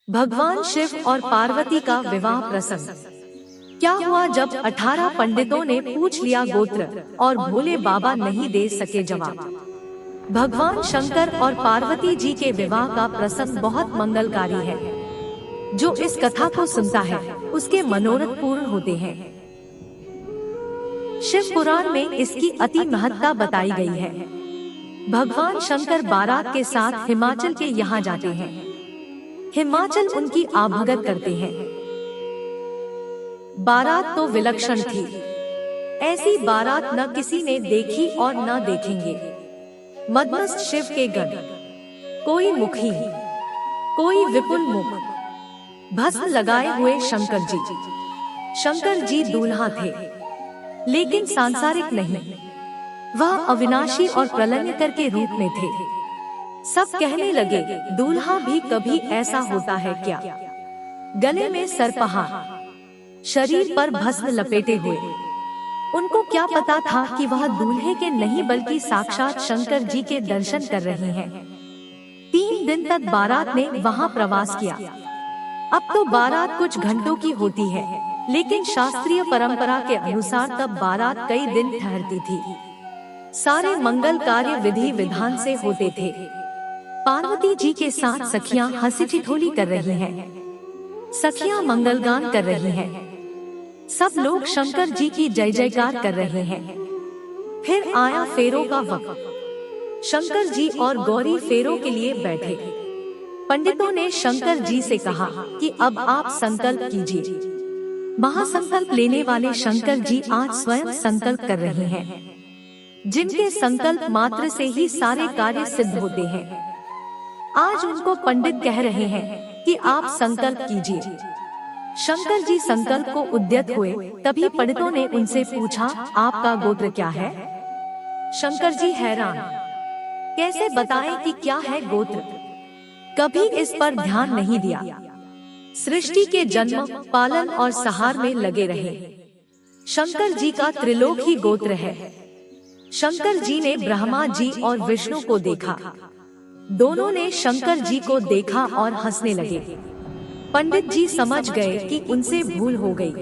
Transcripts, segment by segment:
भगवान शिव और पार्वती का विवाह प्रसंग। क्या हुआ जब 18 पंडितों ने पूछ लिया गोत्र और भोले बाबा नहीं दे सके जवाब। भगवान शंकर और पार्वती जी के विवाह का प्रसंग बहुत मंगलकारी है। जो इस कथा को सुनता है उसके मनोरथ पूर्ण होते हैं। शिव पुराण में इसकी अति महत्ता बताई गई है। भगवान शंकर बारात के साथ हिमाचल के यहाँ जाते हैं। हिमाचल उनकी आभगत करते हैं। बारात तो विलक्षण थी। ऐसी बारात न किसी ने देखी और न देखेंगे। मदमस्त शिव के गण, कोई मुखी, कोई विपुल मुख, भस्म लगाए हुए शंकर जी दूल्हा थे, लेकिन सांसारिक नहीं। वह अविनाशी और प्रलयंकर के रूप में थे। सब कहने लगे, दूल्हा भी कभी ऐसा होता है क्या? गले में सरपहार, शरीर पर भस्म लपेटे हुए। उनको क्या पता था कि वह दूल्हे के नहीं बल्कि साक्षात शंकर जी के दर्शन कर रहे हैं। 3 दिन तक बारात ने वहां प्रवास किया। अब तो बारात कुछ घंटों की होती है, लेकिन शास्त्रीय परंपरा के अनुसार तब बारात कई दिन ठहरती थी। सारे मंगल कार्य विधि विधान से होते थे। पार्वती जी के साथ सखियां हंसी ठिठोली कर रही हैं। सखियां मंगलगान कर रही हैं। सब लोग शंकर जी की जय जयकार कर रहे हैं। फिर आया फेरों का वक्त। शंकर जी और गौरी फेरों के लिए बैठे। पंडितों ने शंकर जी से कहा कि अब आप संकल्प कीजिए। महासंकल्प लेने वाले शंकर जी आज स्वयं संकल्प कर रहे हैं, जिनके संकल्प मात्र से ही सारे कार्य सिद्ध होते हैं। आज उनको पंडित कह रहे हैं कि आप संकल्प कीजिए। शंकर जी संकल्प को उद्यत हुए। तभी पंडितों ने उनसे पूछा, आपका गोत्र क्या है? शंकर जी हैरान, कैसे बताएं कि क्या है गोत्र? कभी इस पर ध्यान नहीं दिया। सृष्टि के जन्म, पालन और सहार में लगे रहे। शंकर जी का त्रिलोक ही गोत्र है। शंकर जी ने ब्रह्मा जी और विष्णु को देखा। दोनों ने शंकर जी को देखा और हंसने लगे। पंडित जी समझ गए कि उनसे भूल हो गई।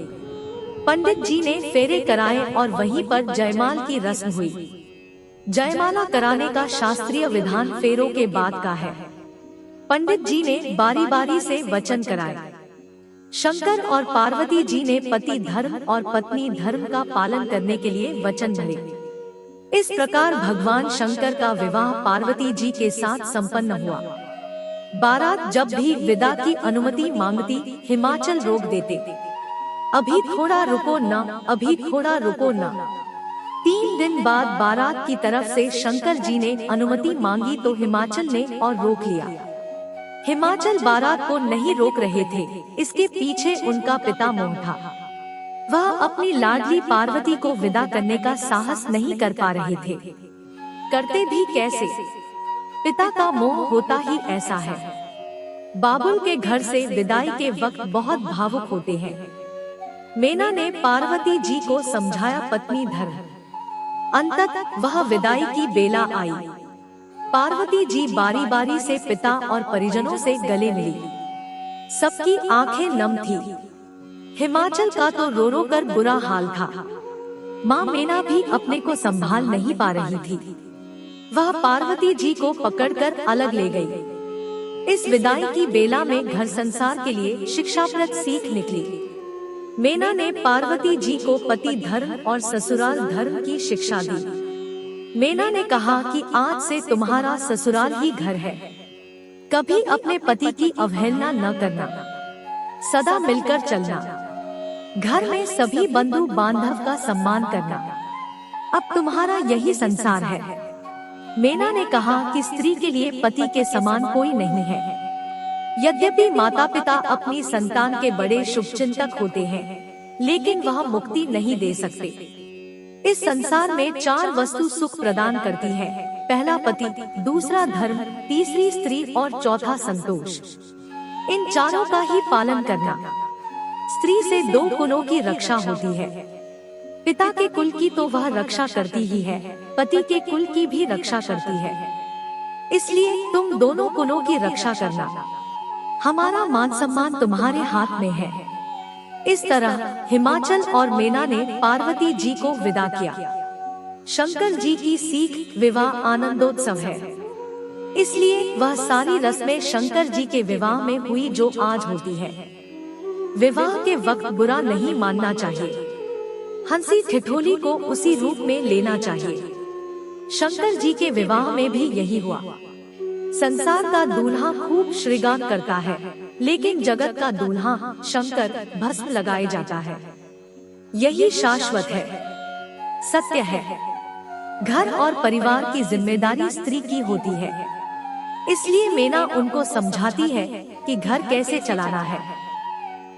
पंडित जी ने फेरे कराए और वहीं पर जयमाल की रस्म हुई। जयमाला कराने का शास्त्रीय विधान फेरों के बाद का है। पंडित जी ने बारी बारी से वचन कराए। शंकर और पार्वती जी ने पति धर्म और पत्नी धर्म का पालन करने के लिए वचन भरे। इस प्रकार भगवान शंकर का विवाह पार्वती जी के साथ संपन्न हुआ। बारात जब भी विदा की अनुमति मांगती, हिमाचल रोक देते। अभी थोड़ा रुको ना, अभी थोड़ा रुको ना। 3 दिन बाद बारात की तरफ से शंकर जी ने अनुमति मांगी तो हिमाचल ने और रोक लिया। हिमाचल बारात को नहीं रोक रहे थे, इसके पीछे उनका पिता मोह था। वह अपनी लाडली पार्वती को विदा करने का साहस नहीं कर पा रहे थे। करते भी कैसे? पिता का मोह होता ही ऐसा है। बाबुल के घर से विदाई के वक्त बहुत भावुक होते हैं। मेना ने पार्वती जी को समझाया पत्नी धर्म। अंततः वह विदाई की बेला आई। पार्वती जी बारी बारी से पिता और परिजनों से गले मिली। सबकी आंखें नम थी। हिमाचल का तो रो रो कर बुरा हाल था। माँ मेना भी अपने को संभाल नहीं पा रही थी। वह पार्वती जी को पकड़कर अलग ले गई। इस विदाई की बेला में घर संसार के लिए शिक्षाप्रद सीख निकली। मेना ने पार्वती जी को पति धर्म और ससुराल धर्म की शिक्षा दी। मेना ने कहा कि आज से तुम्हारा ससुराल ही घर है। कभी अपने पति की अवहेलना न करना, सदा मिलकर चलना। घर में सभी बंधु बांधव का सम्मान करना। अब तुम्हारा यही संसार है। मेना ने कहा कि स्त्री के लिए पति के समान कोई नहीं है। यद्यपि माता पिता अपनी संतान के बड़े शुभचिंतक होते हैं, लेकिन वह मुक्ति नहीं दे सकते। इस संसार में 4 वस्तु सुख प्रदान करती है। पहला पति, दूसरा धर्म, तीसरी स्त्री और चौथा संतोष। इन चारों का ही पालन करना। स्त्री से 2 कुलों की रक्षा होती है। पिता के कुल की तो वह रक्षा करती ही है, पति के कुल की भी रक्षा करती है। इसलिए तुम दोनों कुलों की रक्षा करना। हमारा मान सम्मान तुम्हारे हाथ में है। इस तरह हिमाचल और मीना ने पार्वती जी को विदा किया। शंकर जी की सीख विवाह आनंदोत्सव है, इसलिए वह सारी रस्में शंकर जी के विवाह में हुई जो आज होती है। विवाह के वक्त बुरा नहीं मानना चाहिए, हंसी ठिठोली को उसी रूप में लेना चाहिए। शंकर जी के विवाह में भी यही हुआ। संसार का दूल्हा खूब श्रृंगार करता है, लेकिन जगत का दूल्हा शंकर भस्म लगाए जाता है। यही शाश्वत है, सत्य है। घर और परिवार की जिम्मेदारी स्त्री की होती है, इसलिए मीना उनको समझाती है कि घर कैसे चलाना है।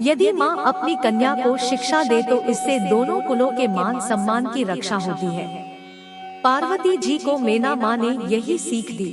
यदि माँ अपनी कन्या को शिक्षा दे तो इससे दोनों कुलों के मान सम्मान की रक्षा होती है। पार्वती जी को मीना माँ ने यही सीख दी।